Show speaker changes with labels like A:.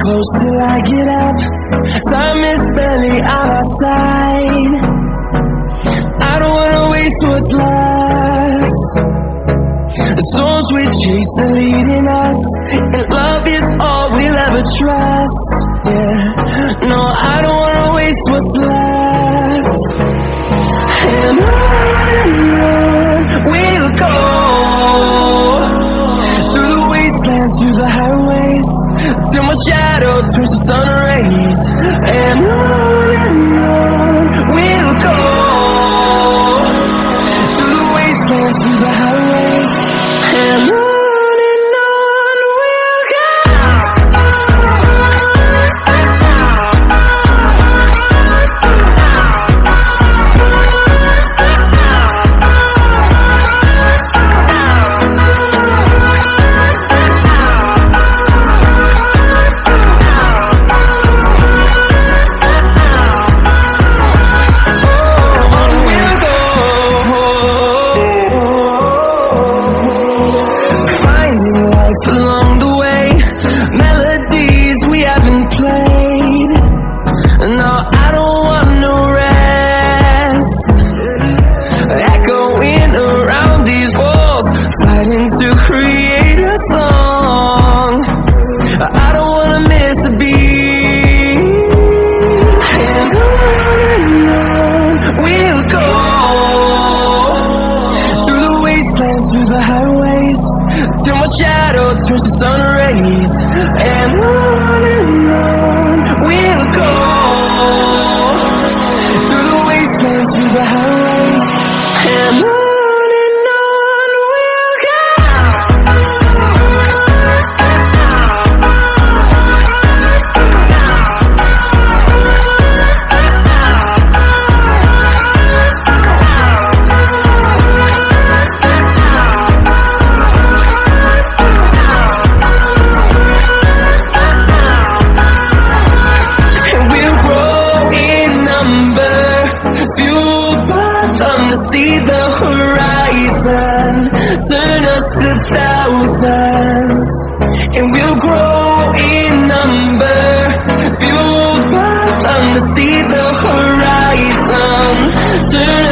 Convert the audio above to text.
A: close till I get up. Time is barely on our side. I don't wanna waste what's left. The storms we chase are leading us, and love is all we'll ever trust. Yeah, no, I don't wanna waste what's left. And on we'll go, through the wastelands, through the highways, till my shadow turns to sun rays. And on we'll go, through the wastelands, through the highways, and on we'll go. Along the way, melodies we haven't played. No, I don't want no rest. Echoing around these walls, fighting to create a song. I don't wanna miss a beat. And on we'll go, through the wastelands, through the highways, till my shadow turns to sun rays. And on we'll go, through the wastelands, through the highways, and on we'll go. Fueled by them to see the horizon, turn us to thousands, and we'll grow in number. Fueled by them to see the horizon, turn